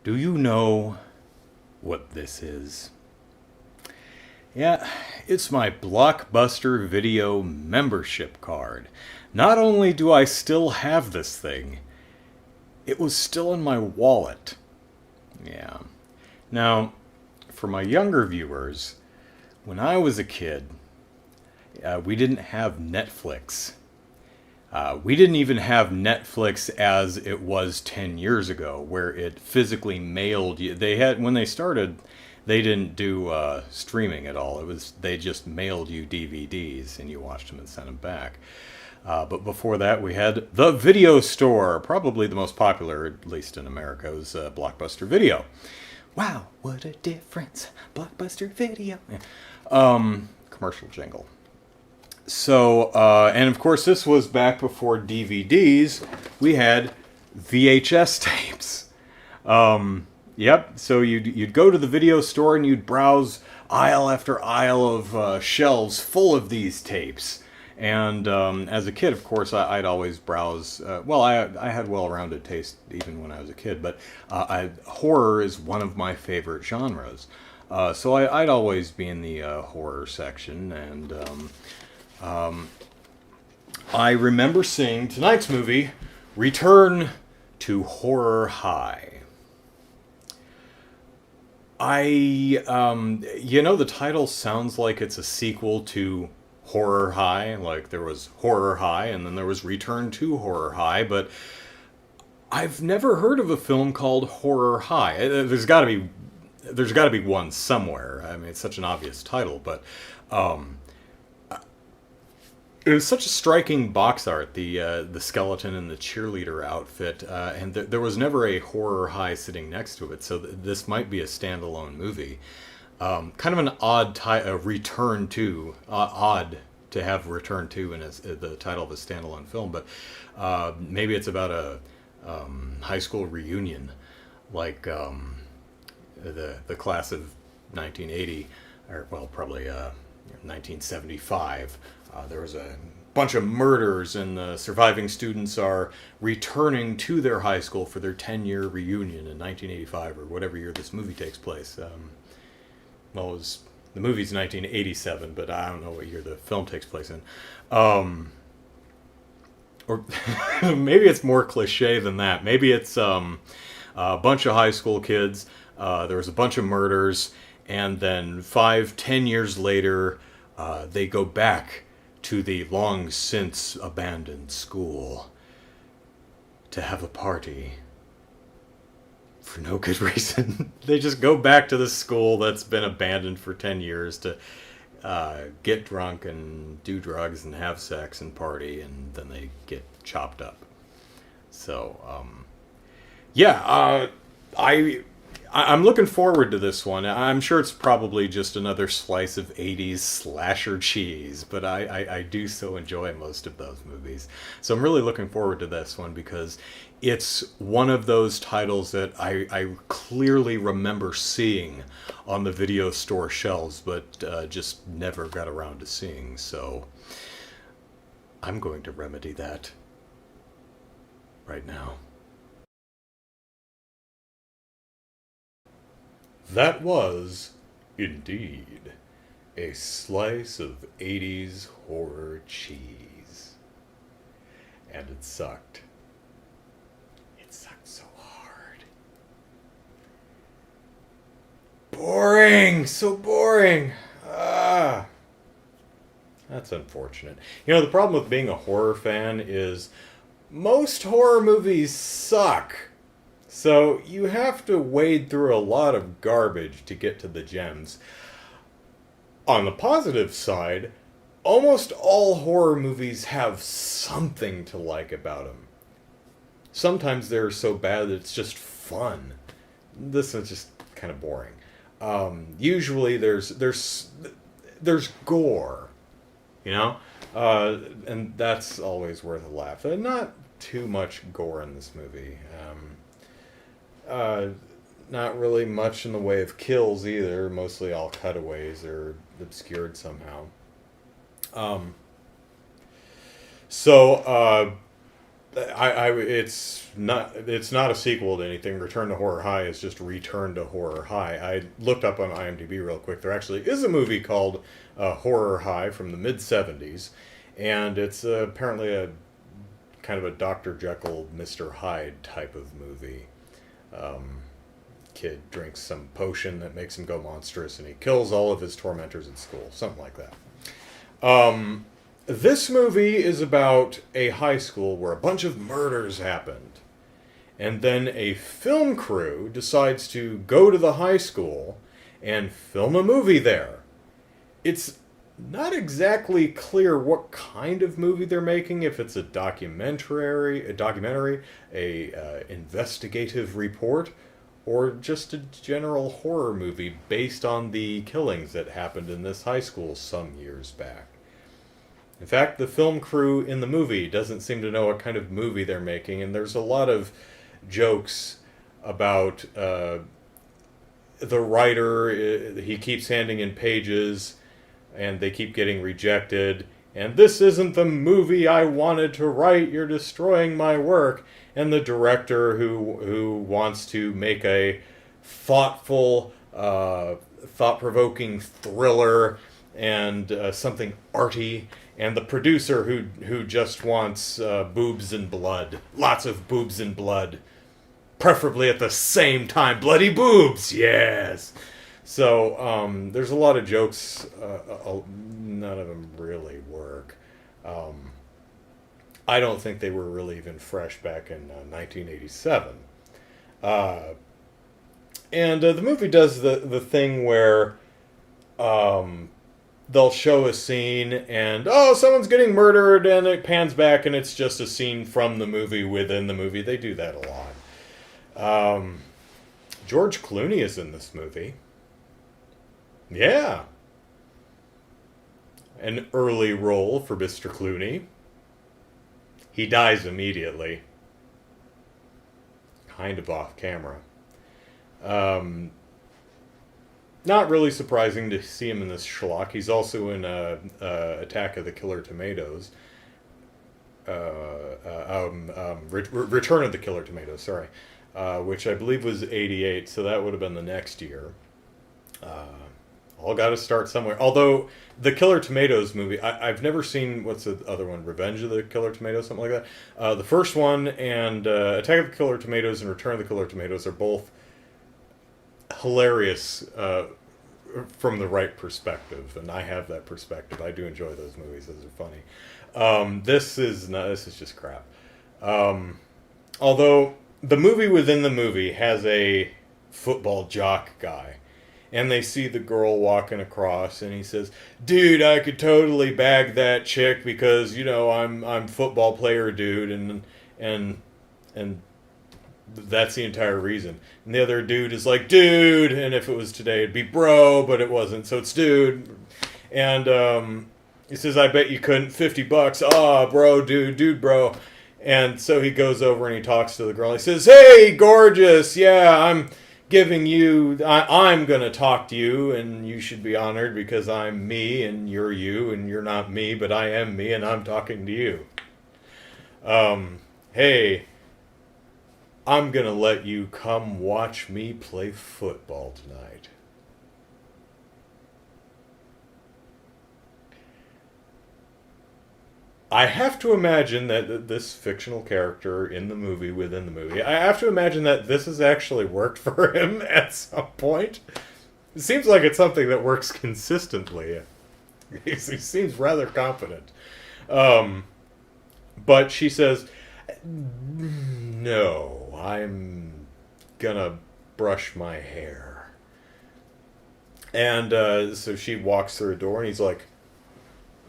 Do you know what this is? Yeah, it's my Blockbuster Video membership card. Not only do I still have this thing, it was still in my wallet. Yeah. Now, for my younger viewers, when I was a kid, we didn't have Netflix. We didn't even have Netflix as it was 10 years ago, where it physically mailed you. They had, when they started, they didn't do streaming at all. It was, they just mailed you DVDs and you watched them and sent them back. But before that, we had the video store. Probably the most popular, at least in America, was Blockbuster Video. Wow, what a difference. Blockbuster Video. Yeah. Commercial jingle. So, and of course, this was back before DVDs. We had VHS tapes. Yep. So you'd go to the video store and you'd browse aisle after aisle of shelves full of these tapes. And as a kid, of course, I'd always browse. Well, I had well-rounded taste even when I was a kid, but horror is one of my favorite genres. So I'd always be in the horror section, and I remember seeing tonight's movie, Return to Horror High. The title sounds like it's a sequel to Horror High. Like there was Horror High and then there was Return to Horror High, but I've never heard of a film called Horror High. There's got to be one somewhere. I mean, it's such an obvious title, but it was such a striking box art, the skeleton and the cheerleader outfit, and there was never a Horror High sitting next to it, so this might be a standalone movie. Kind of an odd return to odd to have Return to in the title of a standalone film, but maybe it's about a high school reunion, like the class of 1980, or well, probably 1975. There was a bunch of murders, and the surviving students are returning to their high school for their 10-year reunion in 1985, or whatever year this movie takes place. The movie's 1987, but I don't know what year the film takes place in. Or maybe it's more cliche than that. Maybe it's a bunch of high school kids. There was a bunch of murders, and then 5-10 years later, they go back to the long since abandoned school to have a party for no good reason. They just go back to the school that's been abandoned for 10 years to get drunk and do drugs and have sex and party, and then they get chopped up. So, I'm looking forward to this one. I'm sure it's probably just another slice of 80s slasher cheese, but I do so enjoy most of those movies. So I'm really looking forward to this one because it's one of those titles that I clearly remember seeing on the video store shelves, but just never got around to seeing. So I'm going to remedy that right now. That was, indeed, a slice of 80s horror cheese. And it sucked. It sucked so hard. Boring! So boring! Ah! That's unfortunate. You know, the problem with being a horror fan is most horror movies suck. So you have to wade through a lot of garbage to get to the gems. On the positive side, almost all horror movies have something to like about them. Sometimes they're so bad that it's just fun. This is just kind of boring. Usually there's gore, you know, and that's always worth a laugh. Not too much gore in this movie. Not really much in the way of kills either. Mostly all cutaways or obscured somehow. So it's not a sequel to anything. Return to Horror High is just Return to Horror High. I looked up on IMDb real quick. There actually is a movie called Horror High from the mid-70s, and it's apparently a kind of a Dr. Jekyll, Mr. Hyde type of movie. Kid drinks some potion that makes him go monstrous, and he kills all of his tormentors at school. Something like that. This movie is about a high school where a bunch of murders happened. And then a film crew decides to go to the high school and film a movie there. It's not exactly clear what kind of movie they're making, if it's a documentary, a investigative report, or just a general horror movie based on the killings that happened in this high school some years back. In fact, the film crew in the movie doesn't seem to know what kind of movie they're making, and there's a lot of jokes about the writer. He keeps handing in pages, and they keep getting rejected. And this isn't the movie I wanted to write. You're destroying my work. And the director, who wants to make a thoughtful, thought-provoking thriller and something arty, and the producer who just wants boobs and blood, lots of boobs and blood, preferably at the same time, bloody boobs, yes. So there's a lot of jokes. None of them really work. I don't think they were really even fresh back in 1987. And the movie does the thing where they'll show a scene and, oh, someone's getting murdered, and it pans back and it's just a scene from the movie within the movie. They do that a lot. George Clooney is in this movie. Yeah. An early role for Mr. Clooney. He dies immediately. Kind of off camera. Not really surprising to see him in this schlock. He's also in Attack of the Killer Tomatoes. Return of the Killer Tomatoes, sorry. Which I believe was 88, so that would have been the next year. All got to start somewhere. Although the Killer Tomatoes movie, I've never seen, what's the other one? Revenge of the Killer Tomatoes, something like that. The first one and Attack of the Killer Tomatoes and Return of the Killer Tomatoes are both hilarious from the right perspective, and I have that perspective. I do enjoy those movies; those are funny. This is just crap. Although the movie within the movie has a football jock guy, and they see the girl walking across, and he says, "Dude, I could totally bag that chick because I'm football player, dude," and that's the entire reason. And the other dude is like, "Dude," and if it was today, it'd be bro, but it wasn't, so it's dude. And he says, "I bet you couldn't. $50. Ah, bro, dude, bro." And so he goes over and he talks to the girl. He says, "Hey, gorgeous, yeah, I'm going to talk to you, and you should be honored because I'm me and you're not me, but I am me and I'm talking to you. Hey, I'm going to let you come watch me play football tonight." I have to imagine that this fictional character in the movie, within the movie, I have to imagine that this has actually worked for him at some point. It seems like it's something that works consistently. He seems rather confident. But she says, "No, I'm gonna brush my hair." And so she walks through a door, and he's like,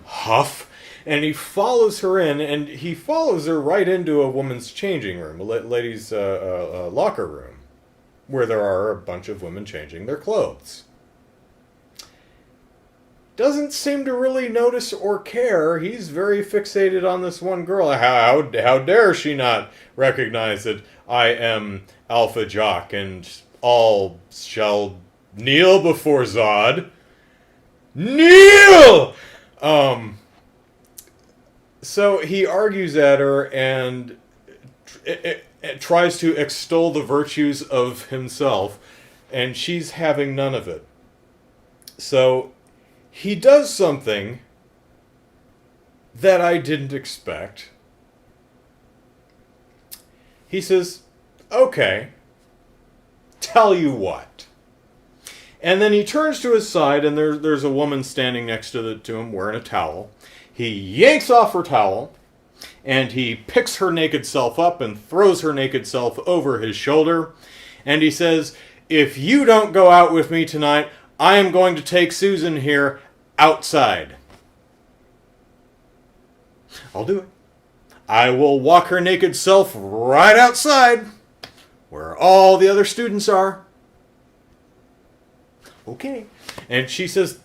"Huff." And he follows her in, and he follows her right into a woman's changing room, a lady's locker room, where there are a bunch of women changing their clothes. Doesn't seem to really notice or care. He's very fixated on this one girl. How dare she not recognize that I am Alpha Jock, and all shall kneel before Zod. Kneel! So he argues at her, and it tries to extol the virtues of himself, and she's having none of it. So he does something that I didn't expect. He says, okay, tell you what. And then he turns to his side, and there's a woman standing next to him wearing a towel. He yanks off her towel, and he picks her naked self up and throws her naked self over his shoulder. And he says, if you don't go out with me tonight, I am going to take Susan here outside. I'll do it. I will walk her naked self right outside, where all the other students are. Okay. And she says,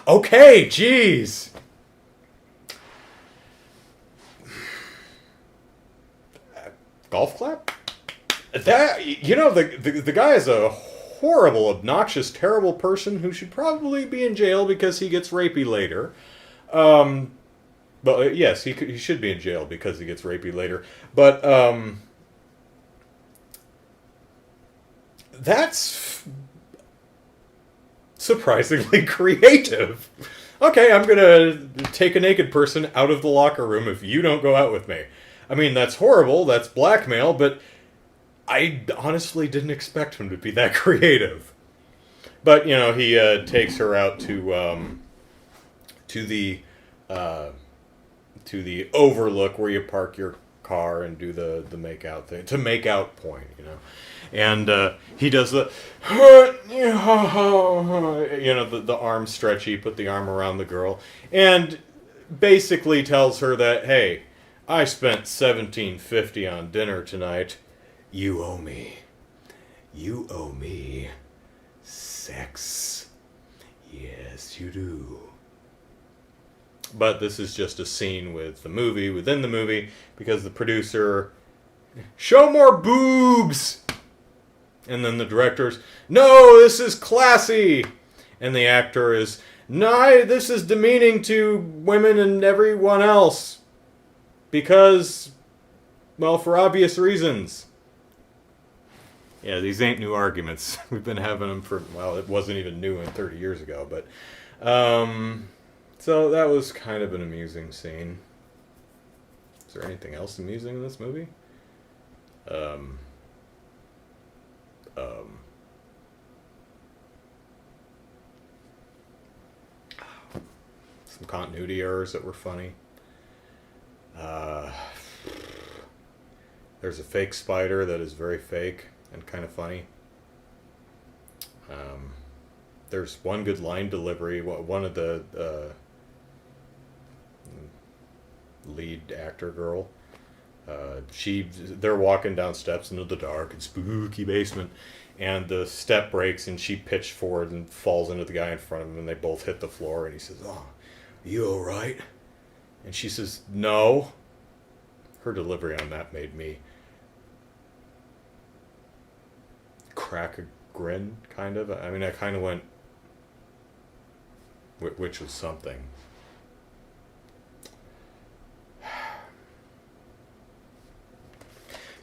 okay, geez. Golf clap? That, you know, the guy is a horrible, obnoxious, terrible person who should probably be in jail because he gets rapey later. But yes, he should be in jail because he gets rapey later. But that's surprisingly creative. Okay, I'm gonna take a naked person out of the locker room if you don't go out with me. I mean, that's horrible, that's blackmail, but I honestly didn't expect him to be that creative. But, you know, he takes her out to the overlook where you park your car and do the make out thing, to make out point, you know. And he does the, you know, the arm stretchy, put the arm around the girl, and basically tells her that, hey, I spent $17.50 on dinner tonight. You owe me. You owe me sex. Yes, you do. But this is just a scene with the movie, within the movie, because the producer, show more boobs! And then the director's, no, this is classy! And the actor is, no, this is demeaning to women and everyone else. Because, well, for obvious reasons. Yeah, these ain't new arguments. We've been having them for, well, it wasn't even new 30 years ago, but, so that was kind of an amusing scene. Is there anything else amusing in this movie? Some continuity errors that were funny. There's a fake spider that is very fake and kind of funny. There's one good line delivery. One of the lead actor girl, they're walking down steps into the dark and spooky basement, and the step breaks and she pitched forward and falls into the guy in front of him, and they both hit the floor, and he says, "Oh, you all right?" And she says, "No." Her delivery on that made me crack a grin, kind of. I mean, I kind of went, which was something.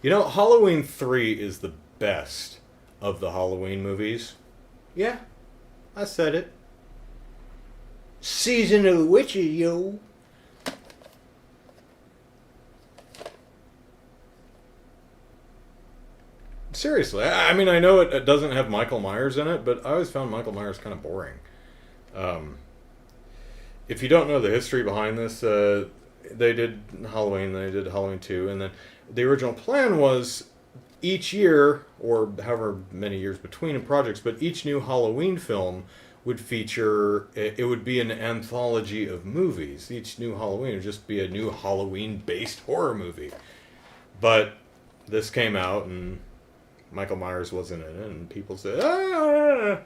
You know, Halloween 3 is the best of the Halloween movies. Yeah, I said it. Season of the Witches, yo. Seriously, I mean, I know it doesn't have Michael Myers in it, but I always found Michael Myers kind of boring. If you don't know the history behind this, they did Halloween, they did Halloween 2, and then the original plan was each year, or however many years between projects, but each new Halloween film would feature, it would be an anthology of movies. Each new Halloween would just be a new Halloween-based horror movie. But this came out, and Michael Myers wasn't in it, and people said, ah!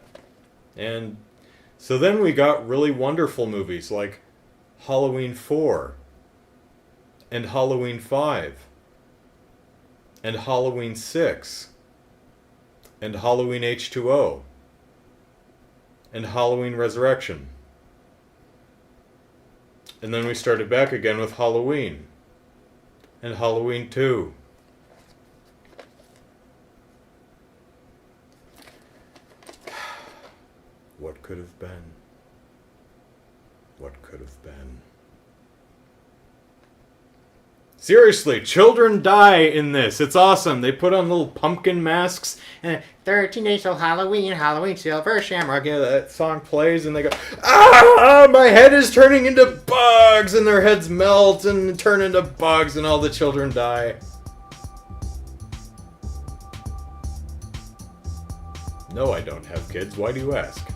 And so then we got really wonderful movies like Halloween 4, and Halloween 5, and Halloween 6, and Halloween H2O, and Halloween Resurrection. And then we started back again with Halloween, and Halloween 2, What could have been? What could have been? Seriously, children die in this. It's awesome. They put on little pumpkin masks and 13 days till Halloween, Halloween Silver Shamrock. Yeah, that song plays and they go, ah, my head is turning into bugs, and their heads melt and turn into bugs and all the children die. No, I don't have kids. Why do you ask?